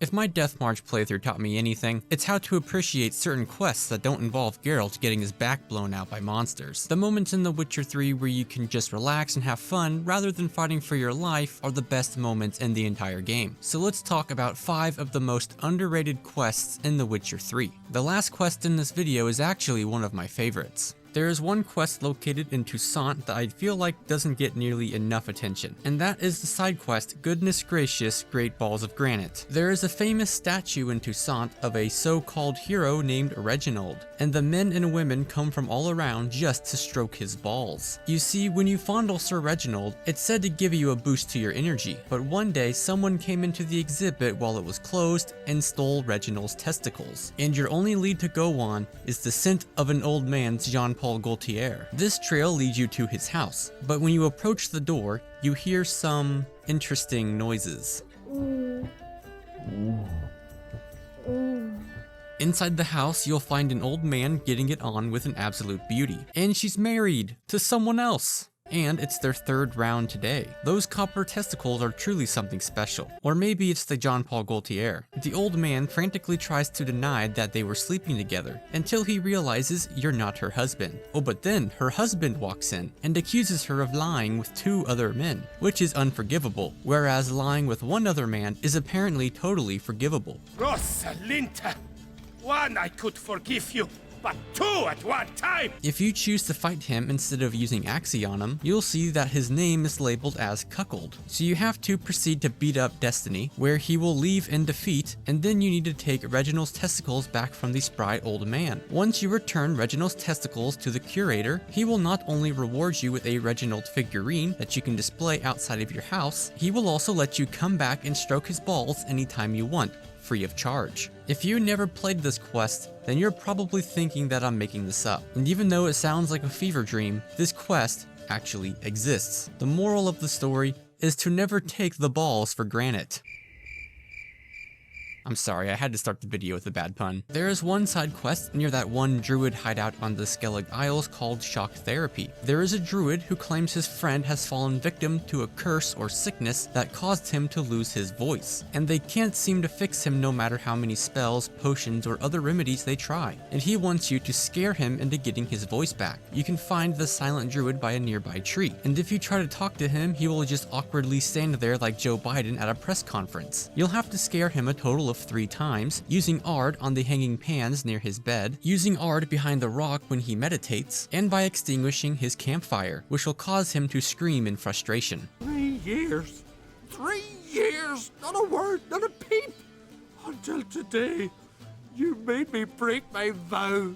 If my Death March playthrough taught me anything, it's how to appreciate certain quests that don't involve Geralt getting his back blown out by monsters. The moments in The Witcher 3 where you can just relax and have fun rather than fighting for your life are the best moments in the entire game. So let's talk about 5 of the most underrated quests in The Witcher 3. The last quest in this video is actually one of my favorites. There is one quest located in Toussaint that I feel like doesn't get nearly enough attention, and that is the side quest Goodness Gracious Great Balls of Granite. There is a famous statue in Toussaint of a so-called hero named Reginald, and the men and women come from all around just to stroke his balls. You see, when you fondle Sir Reginald, it's said to give you a boost to your energy, but one day someone came into the exhibit while it was closed and stole Reginald's testicles, and your only lead to go on is the scent of an old man's Jean-Paul Gaultier. This trail leads you to his house, but when you approach the door, you hear some interesting noises. Inside the house, you'll find an old man getting it on with an absolute beauty, and she's married to someone else. And it's their 3rd round today. Those copper testicles are truly something special. Or maybe it's the Jean-Paul Gaultier. The old man frantically tries to deny that they were sleeping together, until he realizes you're not her husband. Oh, but then her husband walks in and accuses her of lying with 2 other men, which is unforgivable, whereas lying with one other man is apparently totally forgivable. Rosalinda, one I could forgive you, but 2 at one time! If you choose to fight him instead of using Axii on him, you'll see that his name is labeled as Cuckold. So you have to proceed to beat up Destiny, where he will leave in defeat, and then you need to take Reginald's testicles back from the spry old man. Once you return Reginald's testicles to the curator, he will not only reward you with a Reginald figurine that you can display outside of your house, he will also let you come back and stroke his balls anytime you want, free of charge. If you never played this quest, then you're probably thinking that I'm making this up. And even though it sounds like a fever dream, this quest actually exists. The moral of the story is to never take the balls for granted. I'm sorry, I had to start the video with a bad pun. There is one side quest near that one druid hideout on the Skellig Isles called Shock Therapy. There is a druid who claims his friend has fallen victim to a curse or sickness that caused him to lose his voice, and they can't seem to fix him no matter how many spells, potions, or other remedies they try, and he wants you to scare him into getting his voice back. You can find the silent druid by a nearby tree, and if you try to talk to him, he will just awkwardly stand there like Joe Biden at a press conference. You'll have to scare him a total of 3 times, using Ard on the hanging pans near his bed, using Ard behind the rock when he meditates, and by extinguishing his campfire, which will cause him to scream in frustration. 3 years. 3 years. Not a word, not a peep. Until today, you made me break my vow.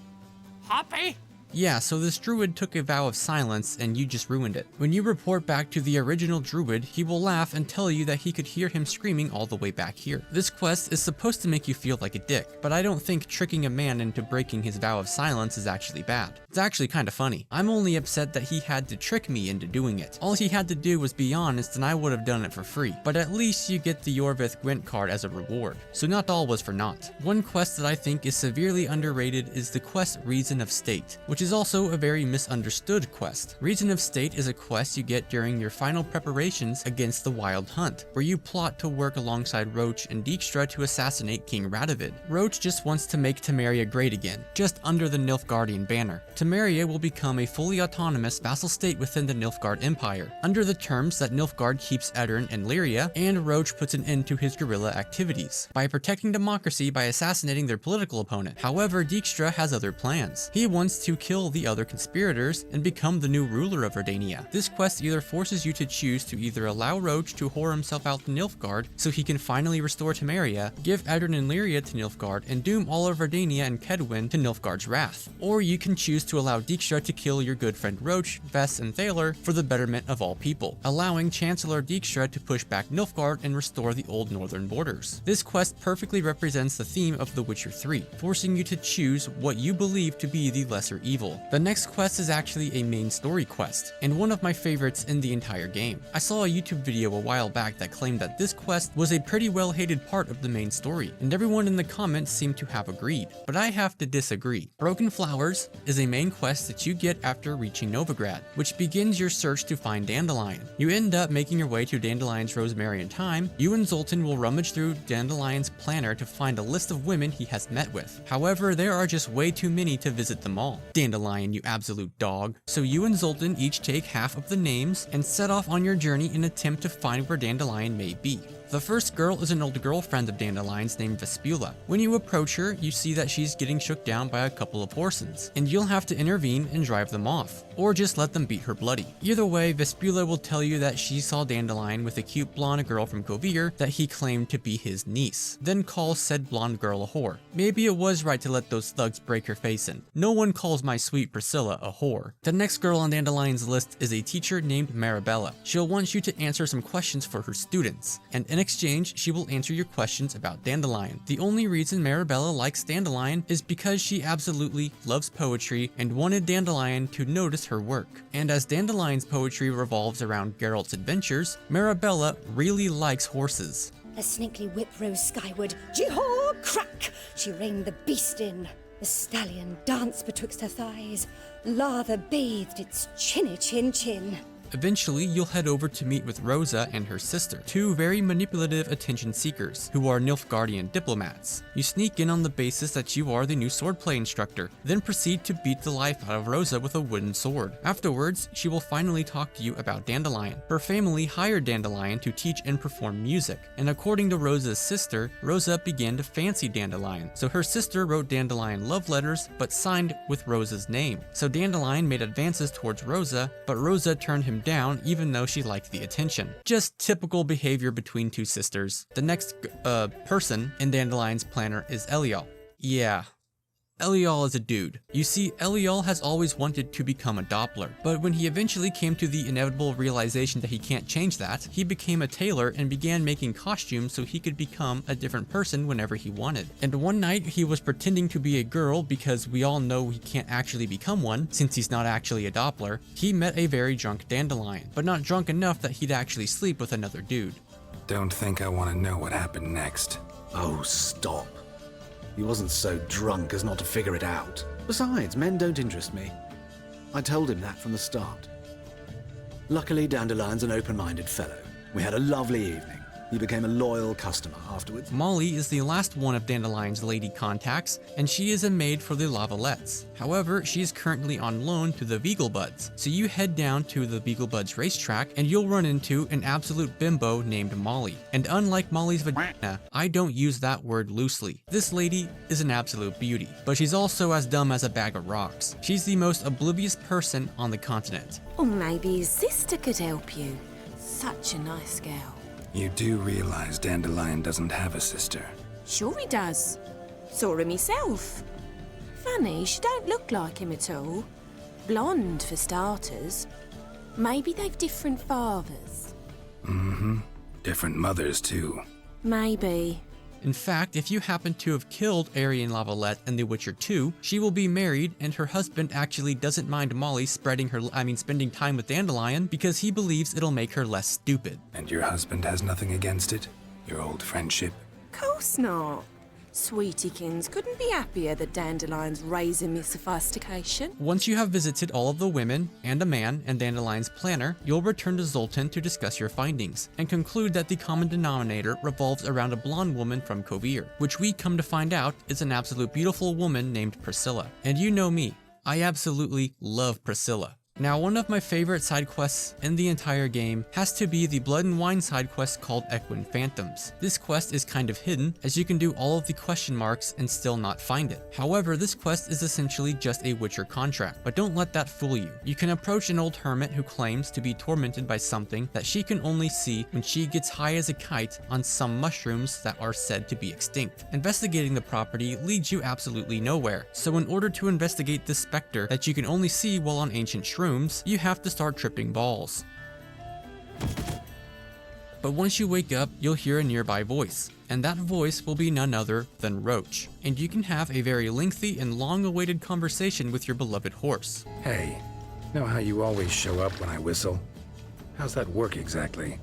Happy? Yeah, so this druid took a vow of silence and you just ruined it. When you report back to the original druid, he will laugh and tell you that he could hear him screaming all the way back here. This quest is supposed to make you feel like a dick, but I don't think tricking a man into breaking his vow of silence is actually bad. It's actually kind of funny. I'm only upset that he had to trick me into doing it. All he had to do was be honest and I would have done it for free, but at least you get the Yorvith Gwent card as a reward, so not all was for naught. One quest that I think is severely underrated is the quest Reason of State, which is also a very misunderstood quest. Reason of State is a quest you get during your final preparations against the Wild Hunt, where you plot to work alongside Roach and Dijkstra to assassinate King Radovid. Roach just wants to make Temeria great again, just under the Nilfgaardian banner. Temeria will become a fully autonomous vassal state within the Nilfgaard Empire, under the terms that Nilfgaard keeps Aedirn and Lyria, and Roach puts an end to his guerrilla activities, by protecting democracy by assassinating their political opponent. However, Dijkstra has other plans. He wants to kill the other conspirators and become the new ruler of Redania. This quest either forces you to choose to either allow Roach to whore himself out to Nilfgaard so he can finally restore Temeria, give Aedirn and Lyria to Nilfgaard, and doom all of Redania and Kedwin to Nilfgaard's wrath. Or you can choose to allow Dijkstra to kill your good friend Roach, Vess, and Thaler for the betterment of all people, allowing Chancellor Dijkstra to push back Nilfgaard and restore the old northern borders. This quest perfectly represents the theme of The Witcher 3, forcing you to choose what you believe to be the lesser evil. evil. The next quest is actually a main story quest, and one of my favorites in the entire game. I saw a YouTube video a while back that claimed that this quest was a pretty well hated part of the main story, and everyone in the comments seemed to have agreed, but I have to disagree. Broken Flowers is a main quest that you get after reaching Novigrad, which begins your search to find Dandelion. You end up making your way to Dandelion's Rosemary in time. You and Zoltan will rummage through Dandelion's planner to find a list of women he has met with. However, there are just way too many to visit them all. Dandelion, you absolute dog. So you and Zoltan each take half of the names and set off on your journey in an attempt to find where Dandelion may be. The first girl is an old girlfriend of Dandelion's named Vespula. When you approach her, you see that she's getting shook down by a couple of horsens, and you'll have to intervene and drive them off, or just let them beat her bloody. Either way, Vespula will tell you that she saw Dandelion with a cute blonde girl from Kovir that he claimed to be his niece, then calls said blonde girl a whore. Maybe it was right to let those thugs break her face in. No one calls my sweet Priscilla a whore. The next girl on Dandelion's list is a teacher named Marabella. She'll want you to answer some questions for her students, and in exchange, she will answer your questions about Dandelion. The only reason Marabella likes Dandelion is because she absolutely loves poetry and wanted Dandelion to notice her work. And as Dandelion's poetry revolves around Geralt's adventures, Marabella really likes horses. A snaky whip rose skyward, gee-haw, crack! She reined the beast in. The stallion danced betwixt her thighs. Lather bathed its chinny chin. Eventually, you'll head over to meet with Rosa and her sister, two very manipulative attention seekers, who are Nilfgaardian diplomats. You sneak in on the basis that you are the new swordplay instructor, then proceed to beat the life out of Rosa with a wooden sword. Afterwards, she will finally talk to you about Dandelion. Her family hired Dandelion to teach and perform music, and according to Rosa's sister, Rosa began to fancy Dandelion, so her sister wrote Dandelion love letters, but signed with Rosa's name. So Dandelion made advances towards Rosa, but Rosa turned him down even though she liked the attention. Just typical behavior between two sisters. The next person in Dandelion's planner is Elial. Yeah. Elial is a dude. You see, Elial has always wanted to become a Doppler, but when he eventually came to the inevitable realization that he can't change that, he became a tailor and began making costumes so he could become a different person whenever he wanted. And one night, he was pretending to be a girl because we all know he can't actually become one, since he's not actually a Doppler. He met a very drunk Dandelion, but not drunk enough that he'd actually sleep with another dude. Don't think I want to know what happened next. Oh, stop. He wasn't so drunk as not to figure it out. Besides, men don't interest me. I told him that from the start. Luckily, Dandelion's an open-minded fellow. We had a lovely evening. He became a loyal customer afterwards. Molly is the last one of Dandelion's lady contacts, and she is a maid for the Lavalettes. However, she is currently on loan to the Beaglebuds, so you head down to the Beaglebuds racetrack and you'll run into an absolute bimbo named Molly. And unlike Molly's vagina, I don't use that word loosely. This lady is an absolute beauty, but she's also as dumb as a bag of rocks. She's the most oblivious person on the continent. Or maybe his sister could help you. Such a nice girl. You do realize Dandelion doesn't have a sister. Sure he does. Saw him myself. Funny, she don't look like him at all. Blonde, for starters. Maybe they've different fathers. Mm-hmm. Different mothers, too. Maybe. In fact, if you happen to have killed Arian Lavalette in The Witcher 2, she will be married and her husband actually doesn't mind Molly spending time with Dandelion because he believes it'll make her less stupid. And your husband has nothing against it? Your old friendship? Course not. Sweetiekins couldn't be happier that Dandelion's raising me sophistication. Once you have visited all of the women and a man in Dandelion's planner, you'll return to Zoltan to discuss your findings, and conclude that the common denominator revolves around a blonde woman from Kovir, which we come to find out is an absolute beautiful woman named Priscilla. And you know me, I absolutely love Priscilla. Now, one of my favorite side quests in the entire game has to be the Blood and Wine side quest called Equine Phantoms. This quest is kind of hidden, as you can do all of the question marks and still not find it. However, this quest is essentially just a Witcher contract, but don't let that fool you. You can approach an old hermit who claims to be tormented by something that she can only see when she gets high as a kite on some mushrooms that are said to be extinct. Investigating the property leads you absolutely nowhere, so in order to investigate this specter that you can only see while on ancient shrooms, you have to start tripping balls. But once you wake up, you'll hear a nearby voice. and that voice will be none other than Roach. And you can have a very lengthy and long-awaited conversation with your beloved horse. Hey, know how you always show up when I whistle? How's that work exactly?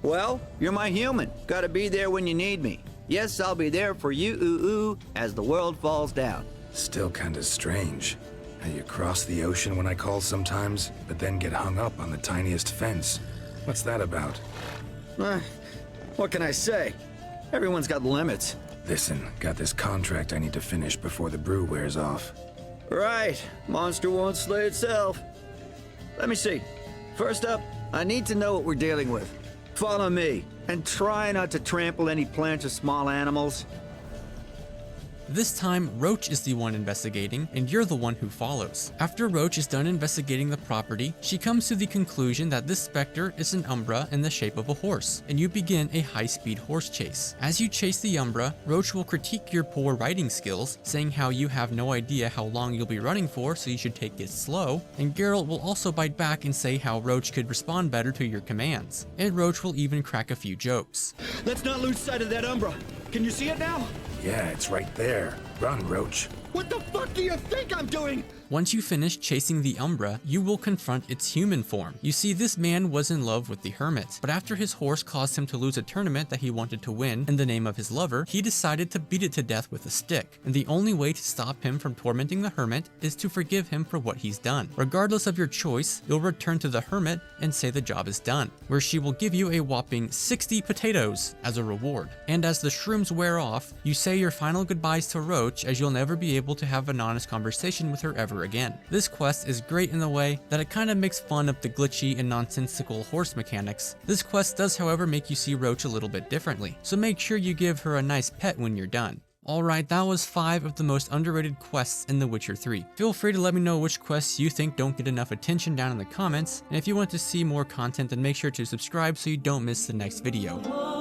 Well, you're my human. Gotta be there when you need me. Yes, I'll be there for you, ooh, as the world falls down. Still kinda strange. How you cross the ocean when I call sometimes, but then get hung up on the tiniest fence. What's that about? What can I say? Everyone's got limits. Listen, got this contract I need to finish before the brew wears off. Right, monster won't slay itself. Let me see. First up, I need to know what we're dealing with. Follow me, and try not to trample any plants or small animals. This time, Roach is the one investigating, and you're the one who follows. After Roach is done investigating the property, she comes to the conclusion that this specter is an Umbra in the shape of a horse, and you begin a high-speed horse chase. As you chase the Umbra, Roach will critique your poor riding skills, saying how you have no idea how long you'll be running for, so you should take it slow, and Geralt will also bite back and say how Roach could respond better to your commands, and Roach will even crack a few jokes. Let's not lose sight of that Umbra. Can you see it now? Yeah, it's right there. Run, Roach. What the fuck do you think I'm doing? Once you finish chasing the Umbra, you will confront its human form. You see, this man was in love with the Hermit, but after his horse caused him to lose a tournament that he wanted to win in the name of his lover, he decided to beat it to death with a stick. And the only way to stop him from tormenting the Hermit is to forgive him for what he's done. Regardless of your choice, you'll return to the Hermit and say the job is done, where she will give you a whopping 60 potatoes as a reward. And as the shrooms wear off, you say your final goodbyes to Roach, as you'll never be able to have an honest conversation with her ever again. This quest is great in the way that it kinda makes fun of the glitchy and nonsensical horse mechanics. This quest does, however, make you see Roach a little bit differently, so make sure you give her a nice pet when you're done. Alright, that was 5 of the most underrated quests in The Witcher 3. Feel free to let me know which quests you think don't get enough attention down in the comments, and if you want to see more content, then make sure to subscribe so you don't miss the next video.